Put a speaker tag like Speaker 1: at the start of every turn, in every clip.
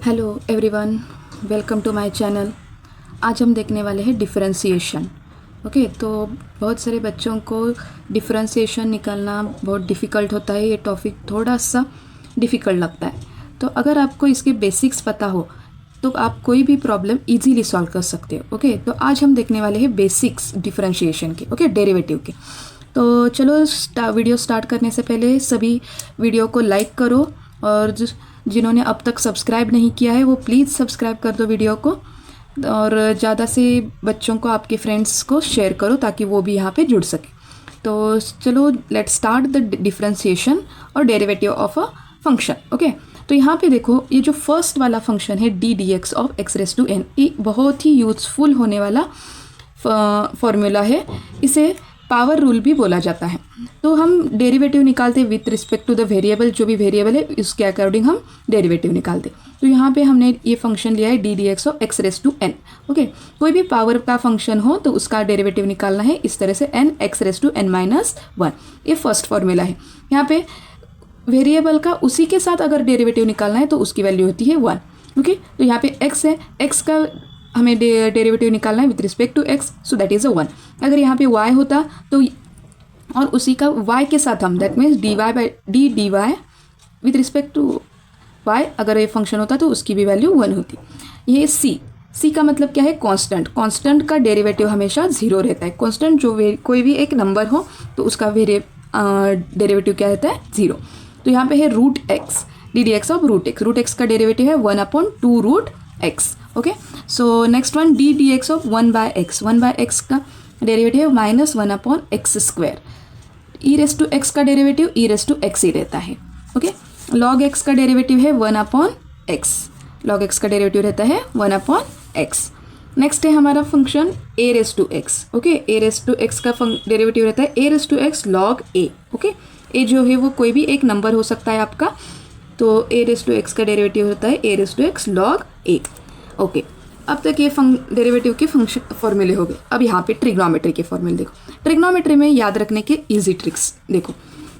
Speaker 1: Hello everyone, welcome to my channel. आज हम देखने वाले हैं डिफरेंशिएशन। ओके, तो बहुत सारे बच्चों को डिफरेंशिएशन निकालना बहुत डिफ़िकल्ट होता है। ये टॉपिक थोड़ा सा डिफ़िकल्ट लगता है। तो अगर आपको इसके बेसिक्स पता हो तो आप कोई भी प्रॉब्लम इजीली सॉल्व कर सकते हो। ओके, तो आज हम देखने वाले हैं बेसिक्स डिफरेंशिएशन के, ओके, डेरिवेटिव के। तो चलो वीडियो स्टार्ट करने से पहले सभी वीडियो को लाइक करो और जिन्होंने अब तक सब्सक्राइब नहीं किया है वो प्लीज़ सब्सक्राइब कर दो वीडियो को, और ज़्यादा से बच्चों को, आपके फ्रेंड्स को शेयर करो ताकि वो भी यहाँ पे जुड़ सके। तो चलो लेट्स स्टार्ट द डिफरेंशिएशन और derivative of a function. Okay, तो यहाँ पे देखो, ये जो फर्स्ट वाला फंक्शन है d d x of x raise to n, ये बहुत ही यूजफुल होने वाला फॉर्मूला है। इसे पावर रूल भी बोला जाता है। तो हम डेरिवेटिव निकालते with respect to the variable, जो भी वेरिएबल है उसके अकॉर्डिंग हम डेरिवेटिव निकालते। तो यहाँ पे हमने ये फंक्शन लिया है d d x of x raise to n. Okay, कोई भी पावर का फंक्शन हो तो उसका डेरिवेटिव निकालना है इस तरह से, n x raise to n minus one. ये फर्स्ट फॉर्मूला है। यहाँ पे वेरिएबल का उसी के साथ अगर डेरिवेटिव निकालना है तो उसकी वैल्यू होती है वन। ओके, तो यहाँ पे एक्स है, एक्स का हमें डेरिवेटिव निकालना है with respect to x, so that is a one. अगर यहाँ पे वाई होता तो, और उसी का वाई के साथ हम, that means d y by d y with respect to y, अगर ये फंक्शन होता तो उसकी भी वैल्यू वन होती। ये सी का मतलब क्या है? कांस्टेंट। कांस्टेंट का डेरिवेटिव हमेशा जीरो रहता है। कांस्टेंट जो कोई भी एक नंबर हो तो उसका डेरिवेटिव क्या रहता है? जीरो। तो यहाँ पे है root x, d d x of root x. Root x का डेरिवेटिव है one upon two root x. Okay, so next one d d x of one by x. One by x का derivative है minus one upon x square. E raise to x का derivative e raise to x ही रहता है। Okay, log x का derivative है one upon x. Log x का derivative रहता है वन अपॉन एक्स। नेक्स्ट है हमारा function a raise to x. Okay, a raise to x का डेरिवेटिव रहता है a raise to x log a. Okay, a जो है वो कोई भी एक नंबर हो सकता है आपका, तो ए रेस टू एक्स का डेरिवेटिव होता है a raise to x log a. Okay, अब तक ये डेरिवेटिव के फंक्शन फॉर्मूले हो गए। अब यहाँ पे ट्रिग्नोमेट्री के फॉर्मूले देखो। ट्रिग्नोमेट्री में याद रखने के इजी ट्रिक्स देखो।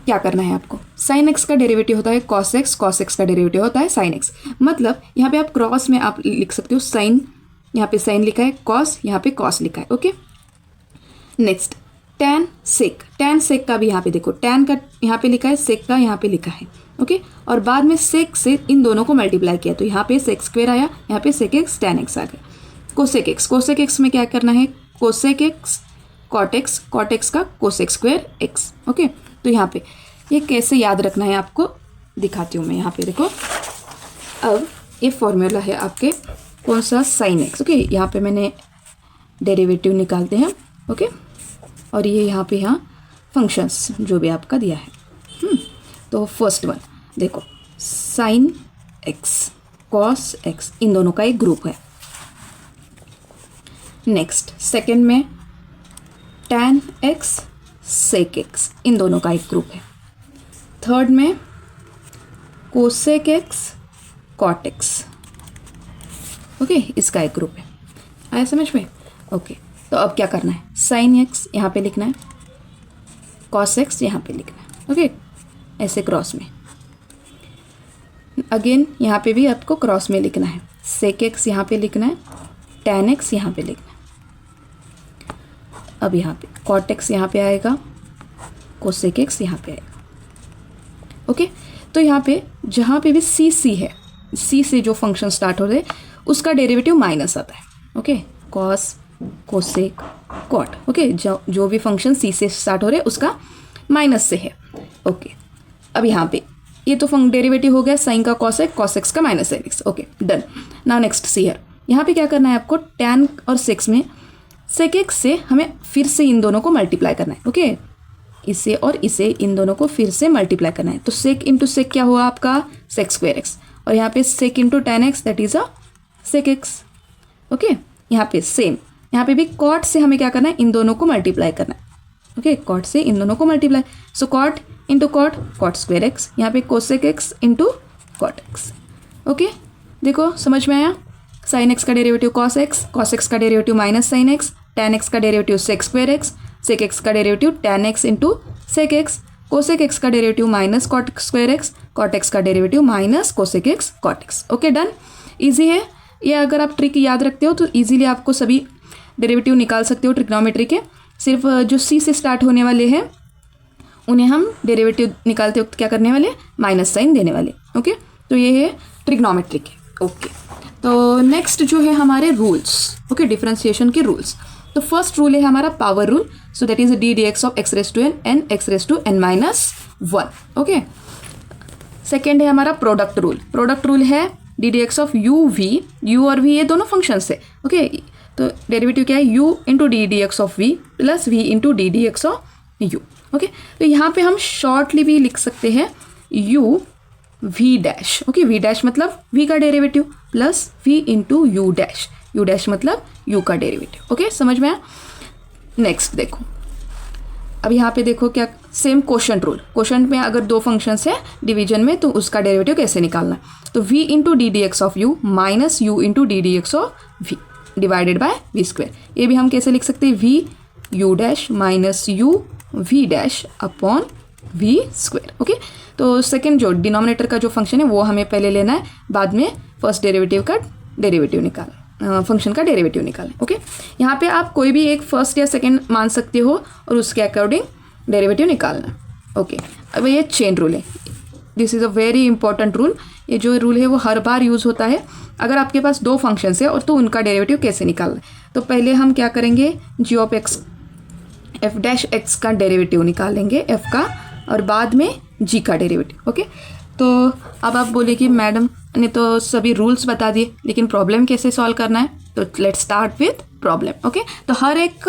Speaker 1: क्या करना है आपको? साइन एक्स का डेरिवेटिव होता है कॉस एक्स, कॉस एक्स का डेरिवेटिव होता है साइन एक्स। मतलब यहाँ पे आप क्रॉस में आप लिख सकते हो साइन, यहाँ पे साइन लिखा है, कॉस यहाँ पे कॉस लिखा है। ओके, नेक्स्ट टैन सेक। टैन सेक का भी यहाँ पे देखो, टैन का यहाँ पे लिखा है, सेक का यहाँ पे लिखा है। ओके, और बाद में सेक से इन दोनों को मल्टीप्लाई किया तो यहाँ पे सेक स्क्वेयर आया, यहाँ पे सेक एक्स टैन एक्स आ गया। कोसेक एक्स, कोसेक एक्स में क्या करना है? Cosec x cot x, cot x का कोसेक स्क्वेयर एक्स। ओके, तो यहाँ पे ये कैसे याद रखना है आपको दिखाती हूँ मैं। यहाँ पे देखो, अब ये फॉर्मूला है आपके कौन सा? Sine x. ओके, यहाँ पे मैंने डेरिवेटिव निकालते हैं। ओके, और ये यहाँ पे फंक्शंस जो भी आपका दिया है। तो फर्स्ट वन देखो, साइन एक्स कॉस एक्स, इन दोनों का एक ग्रुप है। नेक्स्ट सेकेंड में टैन एक्स सेक एक्स, इन दोनों का एक ग्रुप है। थर्ड में cosec x cot x. Okay, इसका एक ग्रुप है। आया समझ में? ओके, तो अब क्या करना है? साइन एक्स यहाँ पे लिखना है, कॉस एक्स यहाँ पे लिखना है। ओके, ऐसे क्रॉस में। अगेन यहाँ पे भी आपको क्रॉस में लिखना है, सेक एक्स यहाँ पे लिखना है, टैन एक्स यहाँ पे लिखना है। अब यहाँ पे कॉट एक्स यहाँ पे आएगा, कोसेक एक्स यहाँ पे आएगा। ओके, तो यहाँ पे जहाँ पे भी सी है, सी से जो फंक्शन स्टार्ट हो रहे उसका डेरिवेटिव माइनस आता है। Okay, cos cosec cot. Okay, जो भी फंक्शन सी से स्टार्ट हो रहे उसका माइनस से है। ओके, अब यहाँ पे ये तो डेरिवेटिव हो गया साइन का कॉसेक, कॉसेक्स का minus sine x. Okay, done. Now next see here, यहाँ पे क्या करना है आपको? टैन और सेक्स में सेक एक्स से हमें फिर से इन दोनों को मल्टीप्लाई करना है। ओके, इसे और इसे इन दोनों को फिर से मल्टीप्लाई करना है। तो सेक इंटू सेक क्या हुआ आपका? Sec square x. और यहाँ पे sec into tan x, that is a sec x. Okay, यहाँ पे सेम, यहाँ पे भी कॉट से हमें क्या करना है? इन दोनों को मल्टीप्लाई करना है। ओके, कॉट से इन दोनों को multiply, so cot into cot, cot square x. यहाँ पे cosec x into cot x. Okay, देखो समझ में आया? साइन एक्स का derivative cos x, cos x का derivative minus sine x, tan x का derivative sec square x, sec x का derivative tan x into sec x, cosec x का derivative minus cot square x, cot x का derivative minus cosec x cot x. Okay, done. Easy है ये, अगर आप trick याद रखते हो तो ईजीली आपको सभी डेरिवेटिव निकाल सकते हो ट्रिग्नोमेट्री के। सिर्फ जो सी से स्टार्ट होने वाले हैं उन्हें हम डेरिवेटिव निकालते वक्त क्या करने वाले, माइनस साइन देने वाले। ओके, तो ये है ट्रिग्नोमेट्री के। ओके, तो नेक्स्ट जो है हमारे रूल्स, ओके, डिफरेंशिएशन के रूल्स। तो फर्स्ट रूल है हमारा power rule, so that is d d x of x raise to n n x raise to n minus one. Okay, second है हमारा प्रोडक्ट रूल। प्रोडक्ट रूल है d d x of u v, u और v ये दोनों functions है। Okay, तो derivative क्या है, u into d d x of v plus v into d d x of u. Okay, तो यहाँ पे हम शॉर्टली भी लिख सकते हैं u v dash. Okay, v dash मतलब v का derivative plus v into you dash, you dash मतलब u का डेरिवेटिव। ओके, समझ में आया। नेक्स्ट देखो, अब यहाँ पे देखो क्या, सेम क्वोशंट रूल। क्वोशंट में अगर दो फंक्शंस है डिवीजन में तो उसका डेरिवेटिव कैसे निकालना है, तो v into d d x of u minus u into d d x of v divided by v square. ये भी हम कैसे लिख सकते हैं, v u dash minus u v dash upon v square. Okay, तो सेकंड जो denominator का जो फंक्शन है वो हमें पहले लेना है, बाद में फर्स्ट डेरिवेटिव का डेरिवेटिव निकालना, फंक्शन का डेरिवेटिव निकालें। ओके, यहाँ पे आप कोई भी एक फर्स्ट या सेकंड मान सकते हो और उसके अकॉर्डिंग डेरिवेटिव निकालना। ओके, अब ये चेन रूल है, this is a very important rule. ये जो रूल है वो हर बार यूज़ होता है अगर आपके पास दो फंक्शंस है और तो उनका डेरिवेटिव कैसे निकालना है। तो पहले हम क्या करेंगे, g of x f dash x का डेरिवेटिव निकालेंगे एफ का, और बाद में जी का डेरिवेटिव। ओके, तो अब आप बोले कि मैडम ने तो सभी रूल्स बता दिए लेकिन प्रॉब्लम कैसे सॉल्व करना है, तो let's start with problem. Okay, तो हर एक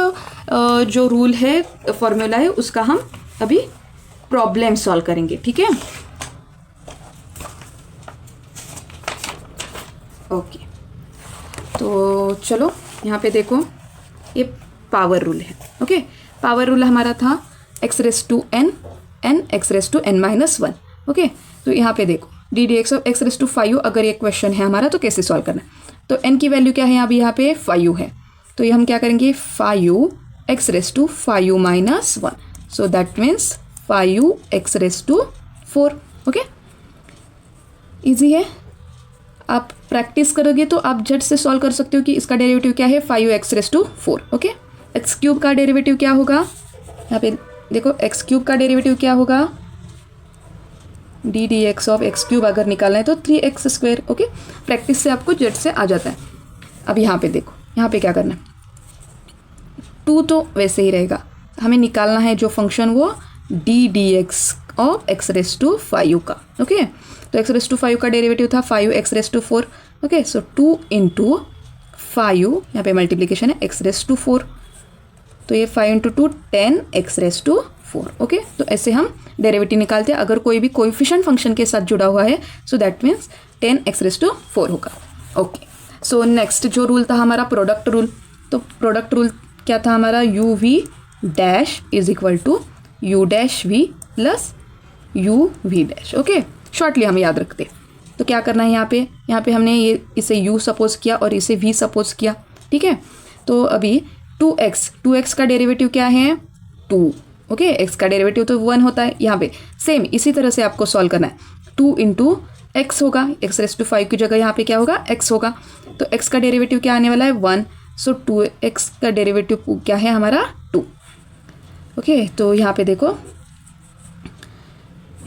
Speaker 1: जो रूल है, फॉर्मूला है, उसका हम अभी प्रॉब्लम सॉल्व करेंगे। ठीक है, ओके, तो चलो यहाँ पे देखो, ये पावर रूल है। ओके, पावर रूल हमारा था x raise to n n x raise to n minus one. Okay, तो यहाँ पे देखो d d x of x raise to 5, अगर ये क्वेश्चन है हमारा तो कैसे सॉल्व करना है, तो एन की वैल्यू क्या है, अभी यहाँ पे 5 है, तो ये हम क्या करेंगे, 5 x raise to 5 minus one, so that means 5 x raise to 4। Okay, easy है, आप प्रैक्टिस करोगे तो आप झट से सॉल्व कर सकते हो कि इसका डेरिवेटिव क्या है, 5 x raise to 4। Okay, x cube का डेरिवेटिव क्या होगा, यहाँ पे देखो एक्स क्यूब का डेरिवेटिव क्या होगा, D d x of x cube अगर निकालना है तो 3x स्क्वायर। ओके, प्रैक्टिस से आपको झट से आ जाता है। अब यहाँ पे देखो, यहाँ पे क्या करना है, 2 तो वैसे ही रहेगा, हमें निकालना है जो फंक्शन वो d d x of x raise to 5 का। ओके, तो एक्स रेस टू 5 का डेरिवेटिव था 5 x raise to 4। Okay, so 2 into 5, यहाँ पे मल्टीप्लीकेशन है, एक्स रेस टू 4, तो ये 5 into 2 10 x raise to 4। Okay, तो ऐसे हम डेरिवेटिव निकालते हैं अगर कोई भी कोएफिशिएंट फंक्शन के साथ जुड़ा हुआ है, so that means 10 x raise to 4 होगा। ओके, सो नेक्स्ट जो रूल था हमारा प्रोडक्ट रूल, तो प्रोडक्ट रूल क्या था हमारा, u v dash is equal to u dash v plus u v dash. Okay, shortly हम याद रखते, तो क्या करना है, यहाँ पे हमने ये इसे u सपोज किया और इसे v सपोज किया। ठीक है, तो अभी 2x का डेरिवेटिव क्या है, 2। ओके, x का डेरिवेटिव तो 1 होता है, यहाँ पे सेम इसी तरह से आपको सॉल्व करना है, 2 इंटू एक्स होगा, एक्स रेस टू 5 की जगह यहाँ पे क्या होगा, x होगा, तो x का डेरिवेटिव क्या आने वाला है, 1, सो 2x का डेरिवेटिव क्या है हमारा, 2। ओके, तो यहाँ पे देखो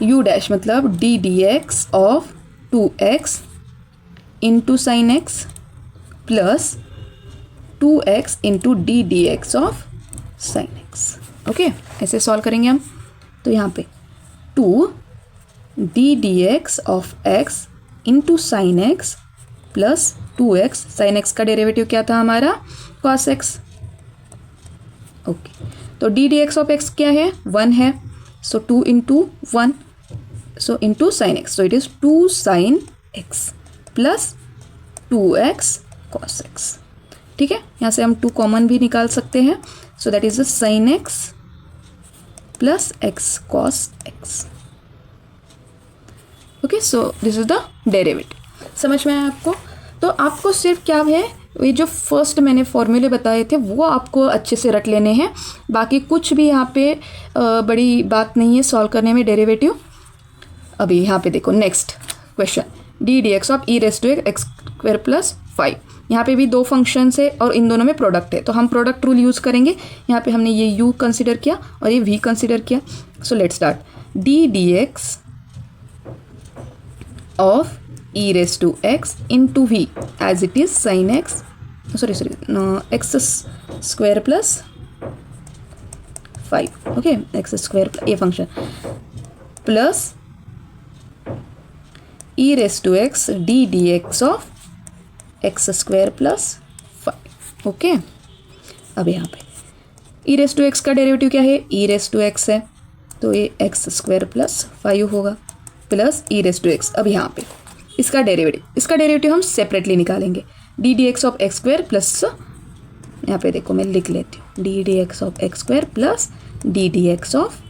Speaker 1: u डैश मतलब D d x of 2x into sine x plus 2x into d d x of sine x. Okay, ऐसे सॉल्व करेंगे हम, तो यहाँ पे 2 D d x of x into sine x plus 2x, sign x का derivative क्या था हमारा, कॉस एक्स। ओके, तो D d x of x क्या है, 1 है, सो 2 into 1, so into sine x, so it is 2 sine x plus 2x cos x. ठीक है, यहाँ से हम 2 कॉमन भी निकाल सकते हैं, सो that is the sine x plus x cos x. Okay, so this is the derivative. समझ में आया आपको, तो आपको सिर्फ क्या है, ये जो फर्स्ट मैंने फॉर्मूले बताए थे वो आपको अच्छे से रट लेने हैं, बाकी कुछ भी यहाँ पे बड़ी बात नहीं है सॉल्व करने में डेरिवेटिव। अभी यहाँ पे देखो next question, d d x of e raise to x square plus 5। यहाँ पे भी दो फंक्शंस है और इन दोनों में प्रोडक्ट है, तो हम प्रोडक्ट रूल यूज़ करेंगे। यहाँ पे हमने ये u कंसिडर किया और ये v कंसिडर किया। So let's start. d dx of e raise to x into v as it is sine x x square plus 5, okay, x square ये function plus e raise to x d dx of x square plus 5, okay. अब यहाँ पे e raise to x का derivative क्या है, e raise to x है तो ये एक्स स्क्वायर प्लस 5 होगा plus e raise to x. अब यहाँ पे इसका डेरिवेटिव हम सेपरेटली निकालेंगे। D d x of x square plus, यहाँ पे देखो मैं लिख लेती हूँ, d d x of x square plus d d x of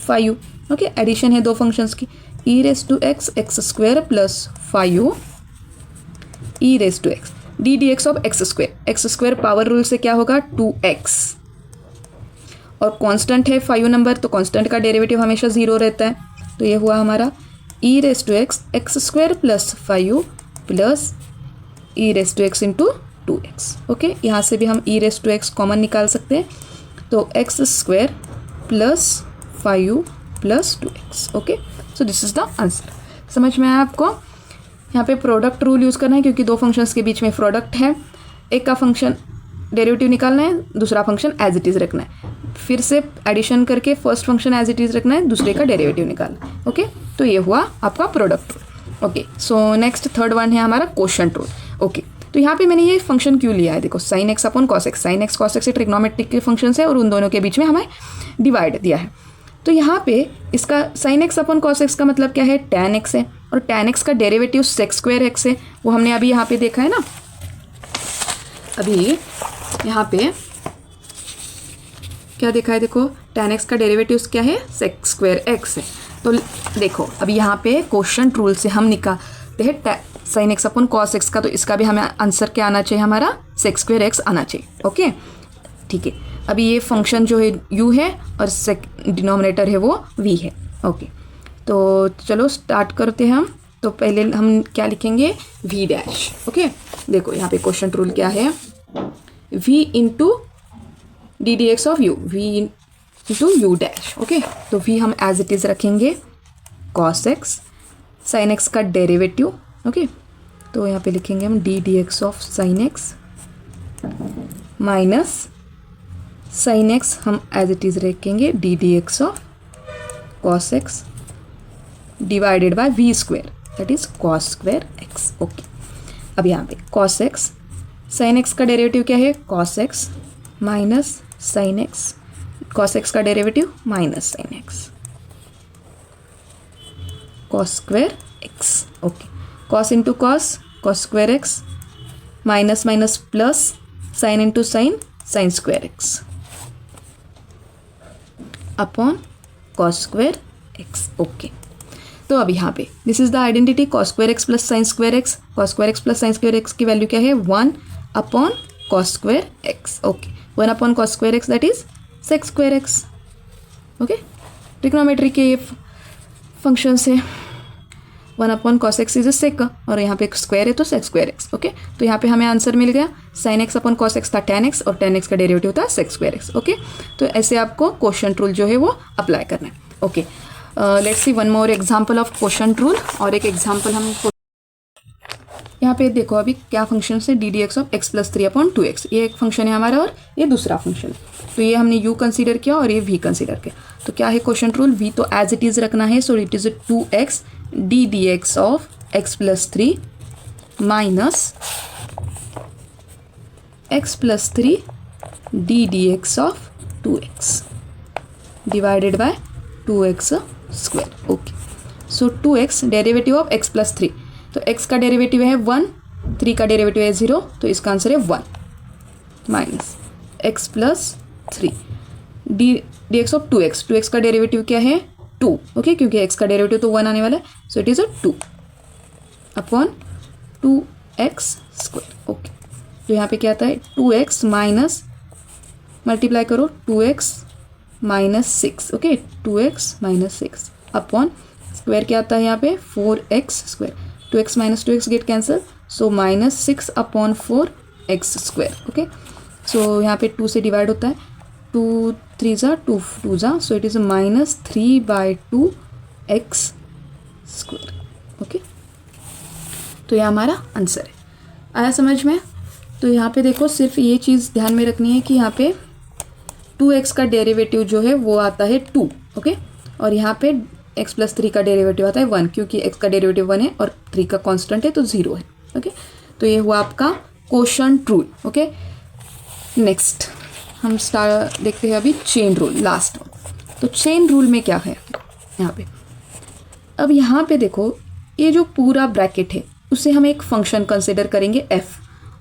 Speaker 1: 5, okay. Addition है दो फंक्शंस की, e raise to x x square plus 5 e raise to x d d x of x square power rule से क्या होगा 2x, और constant है 5 number, तो constant का डेरिवेटिव हमेशा 0 रहता है, तो ये हुआ हमारा e raise to x x square plus 5 plus e raise to x into 2x, okay. यहाँ से भी हम e raise to x common निकाल सकते हैं, तो x square plus 5 plus 2x, okay. So this is the answer. समझ में आया आपको? यहाँ पे प्रोडक्ट रूल यूज़ करना है क्योंकि दो फंक्शंस के बीच में प्रोडक्ट है, एक का फंक्शन डेरिवेटिव निकालना है, दूसरा फंक्शन एज इट इज़ रखना है, फिर से एडिशन करके first function as it is रखना है, दूसरे का डेरिवेटिव निकालना है, ओके। तो ये हुआ आपका product rule, okay. So next third one है हमारा कोशेंट रूल, ओके। तो यहाँ पे मैंने ये फंक्शन क्यों लिया है, देखो sine x upon cos x, sign x cos x से ट्रिग्नोमेट्रिक के फंक्शन है और उन दोनों के बीच में हमें डिवाइड दिया है। तो यहाँ पे इसका sine x upon cos x का मतलब क्या है, टैन एक्स है, और टैन एक्स का डेरिवेटिव सेक्स स्क्वायर एक्स है, वो हमने अभी यहाँ पे देखा है ना। अभी यहाँ पे क्या देखा है, देखो टैन एक्स का डेरिवेटिव क्या है, सेक्स स्क्वायर एक्स है। तो देखो अभी यहाँ पे कोशेंट रूल से हम निकालते हैं sine x upon cos x का, तो इसका भी हमें आंसर क्या आना चाहिए, हमारा सेक्स स्क्वायर एक्स आना चाहिए, ओके, ठीक है। अभी ये फंक्शन जो है u है और डिनोमिनेटर है वो v है, ओके। तो चलो स्टार्ट करते हैं हम। तो पहले हम क्या लिखेंगे, v डैश, ओके। देखो यहाँ पे कोशेंट रूल क्या है, v into d d x of u, v into u dash, okay. तो v हम एज इट इज़ रखेंगे cos x, sin x का डेरिवेटिव, ओके। तो यहाँ पे लिखेंगे हम d d x of sine x minus sine x हम एज इट इज़ रखेंगे d d x of cos x divided by v square, that is cos square x, okay. अब यहाँ पे कॉस एक्स, साइन एक्स का derivative क्या है, cos x minus sine x, cos x का derivative minus sine x, cos square x, okay. Cos into cos, cos square x, minus minus plus, sine into sine, sine square x upon cos square x, okay. तो अब यहाँ पे this is the identity cos square x plus sine square x, cos square x plus sine square x की value क्या है, 1 upon cos square x, okay. 1 upon cos square x that is sec square x, okay. Trigonometry के ये function है, 1 upon cos x is sec, और यहाँ पे square है तो सेक्स स्क्वायर एक्स, ओके। तो यहाँ पे हमें आंसर मिल गया, sine x upon cos x था टैन एक्स और टैन एक्स का डेरिवेटिव था सेक्स स्क्वायर एक्स, ओके। तो ऐसे आपको कोशेंट रूल जो है वो अप्लाई करना है, okay. Let's see one more example of quotient rule, और एक एग्जांपल हम यहाँ पे देखो अभी क्या फंक्शन है, d d x of x plus 3 upon 2x, ये एक फंक्शन है हमारा और ये दूसरा फंक्शन है। तो ये हमने u कंसीडर किया और ये v कंसीडर किया। तो क्या है क्वेश्चन रूल, v तो एज इट इज़ रखना है, so it is 2x D d x of x plus 3 minus x plus 3 D d x of 2x divided by 2x square, okay. So 2x derivative of x plus 3, तो x का derivative है 1, 3 का derivative है 0, तो इसका answer है 1 minus x plus 3 D d x of 2x का derivative क्या है 2, ओके, क्योंकि x का डेरिवेटिव तो 1 आने वाला है, so it is 2 upon 2x square, okay. तो यहाँ पे क्या आता है 2x माइनस मल्टीप्लाई करो 2x minus 6, okay, 2x minus 6 upon square क्या आता है यहाँ पे 4x square, 2x minus 2x get cancel, so -6/4x²। Okay, so यहाँ पे 2 से डिवाइड होता है, 2 3 ज़ा 2 2 ज़ा, so it is -3/2x²। Okay, तो ये हमारा आंसर है। आया समझ में? तो यहाँ पे देखो, सिर्फ ये चीज़ ध्यान में रखनी है कि यहाँ पे 2x का डेरिवेटिव जो है वो आता है 2। ओके, और यहाँ पे x + 3 का डेरिवेटिव आता है 1, क्योंकि x का डेरिवेटिव 1 है और 3 का कांस्टेंट है तो 0 है। ओके, तो ये हुआ आपका क्वोशंट रूल। ओके, नेक्स्ट हम देखते हैं अभी चेन रूल, लास्ट वन। तो चेन रूल में क्या है यहाँ पे? अब यहाँ पे देखो, ये जो पूरा ब्रैकेट है उसे हम एक फंक्शन कंसिडर करेंगे f,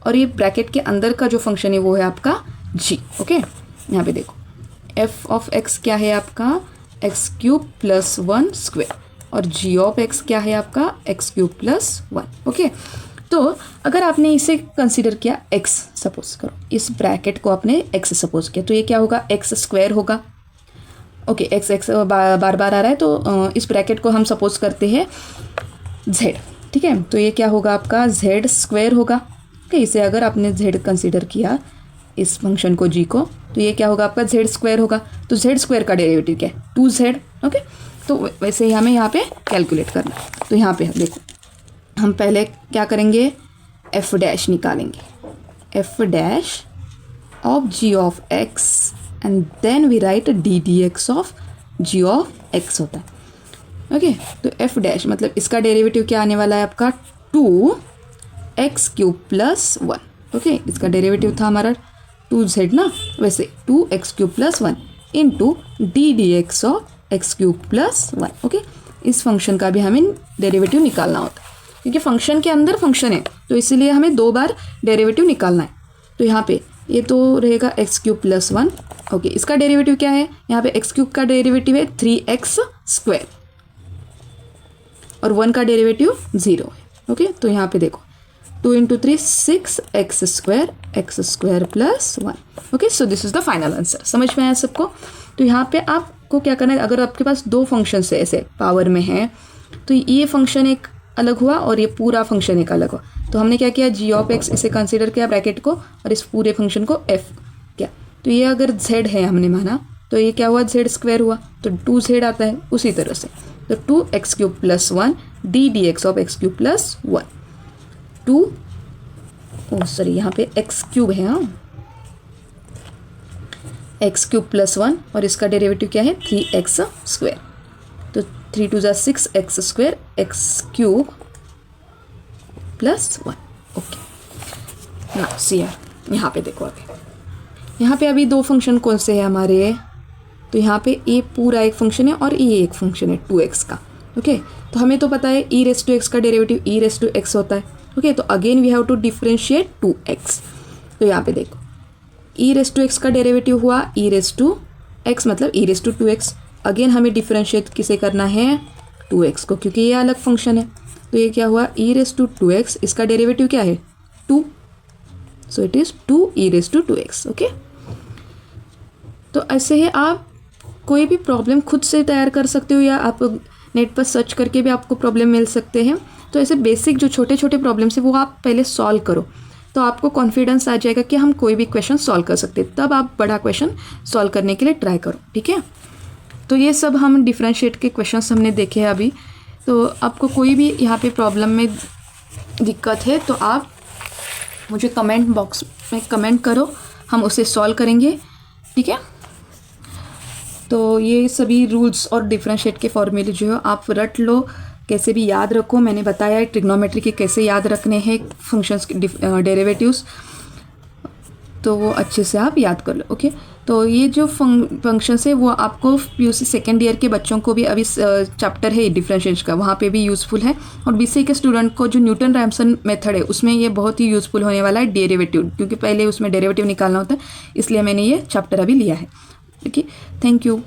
Speaker 1: और ये ब्रैकेट के अंदर का जो फंक्शन है वो है आपका g। ओके, यहाँ पे देखो f(x) क्या है आपका x³ + 1² और g(x) क्या है आपका x³ + 1। ओके, तो अगर आपने इसे कंसिडर किया x, सपोज करो इस ब्रैकेट को आपने x सपोज किया, तो ये क्या होगा, x² होगा। ओके, x बार बार आ रहा है, तो इस ब्रैकेट को हम सपोज करते हैं z। ठीक है, तो ये क्या होगा आपका z² होगा। ओके, इसे अगर आपने z कंसिडर किया इस फंक्शन को g को, तो ये क्या होगा आपका z² होगा। तो z² का डेरिवेटिव क्या है, 2z। ओके, तो वैसे ही हमें यहाँ पे कैलकुलेट करना है। तो यहाँ पे देखो, हम पहले क्या करेंगे, f' निकालेंगे, f' of g(x) and then we write ddx of g(x) होता है। ओके, तो f' मतलब इसका डेरिवेटिव क्या आने वाला है आपका 2x³ + 1। ओके, इसका डेरिवेटिव था हमारा 2z ना, वैसे 2x³ + 1 into ddx of x³ + 1। Okay, इस फंक्शन का भी हमें डेरिवेटिव निकालना होता है, क्योंकि फंक्शन के अंदर फंक्शन है तो इसीलिए हमें 2 बार डेरिवेटिव निकालना है। तो यहाँ पे ये तो रहेगा x³ + 1। ओके, इसका डेरिवेटिव क्या है, यहाँ पे x³ का डेरिवेटिव है 3x² और 1 का डेरिवेटिव 0 है। ओके, तो यहाँ पे देखो 2 × 3 6x² x² + 1। Okay, so this is the final answer. समझ में आया सबको? तो यहाँ पे आपको क्या करना है, अगर आपके पास 2 फंक्शन है ऐसे पावर में है, तो ये फंक्शन एक अलग हुआ और ये पूरा फंक्शन एक अलग हुआ। तो हमने क्या किया, g(x) इसे कंसिडर किया ब्रैकेट को और इस पूरे फंक्शन को f किया। तो ये अगर z है हमने माना, तो ये क्या हुआ, z² हुआ, तो 2z आता है उसी तरह से। तो 2x³ + 1 ddx ऑफ x³ + 1 यहाँ पे x³ है, हाँ, x³ + 1 और इसका डेरिवेटिव क्या है 3x²। तो 3 × 2 = 6x² x³ + 1। ओके, ना सी यहाँ पे देखो, अभी यहाँ पे अभी 2 फंक्शन कौन से हैं हमारे, तो यहाँ पे ये पूरा एक फंक्शन है और ये एक फंक्शन है 2x का। ओके, तो हमें तो पता है e⁻x का डेरिवेटिव e⁻x होता है। ओके, तो again we have to differentiate 2x। तो यहाँ पे देखो e⁻x का डेरिवेटिव हुआ e⁻x मतलब e⁻2x। अगेन हमें डिफरेंशिएट किसे करना है, 2x को, क्योंकि ये अलग फंक्शन है। तो ये क्या हुआ e⁻2x, इसका डेरिवेटिव क्या है 2, so it is 2e⁻2x। Okay, तो ऐसे ही आप कोई भी प्रॉब्लम खुद से तैयार कर सकते हो या आप नेट पर सर्च करके भी आपको प्रॉब्लम मिल सकते हैं। तो ऐसे बेसिक जो छोटे छोटे प्रॉब्लम्स है वो आप पहले सॉल्व करो, तो आपको कॉन्फिडेंस आ जाएगा कि हम कोई भी क्वेश्चन सॉल्व कर सकते हैं। तब आप बड़ा क्वेश्चन सॉल्व करने के लिए ट्राई करो। ठीक है, तो ये सब हम डिफरेंशिएट के क्वेश्चंस हमने देखे हैं अभी। तो आपको कोई भी यहाँ पे प्रॉब्लम में दिक्कत है तो आप मुझे कमेंट बॉक्स में कमेंट करो, हम उसे सॉल्व करेंगे। ठीक है, तो ये सभी रूल्स और डिफरेंशिएट के फॉर्मूले जो है आप रट लो, कैसे भी याद रखो। मैंने बताया है ट्रिग्नोमेट्री के कैसे याद रखने हैं फंक्शंस के डेरिवेटिव्स, तो वो अच्छे से आप याद कर लो। ओके, तो ये जो फंक्शंस है वो आपको पीयूसी सेकेंड ईयर के बच्चों को भी अभी चैप्टर है डिफरेंशिएशन का, वहाँ पे भी यूज़फुल है। और बीसीए के स्टूडेंट को जो न्यूटन रैमसन मेथड है उसमें ये बहुत ही यूज़फुल होने वाला है डेरिवेटिव, क्योंकि पहले उसमें डेरिवेटिव निकालना होता है, इसलिए मैंने ये चैप्टर अभी लिया है। Okay, thank you.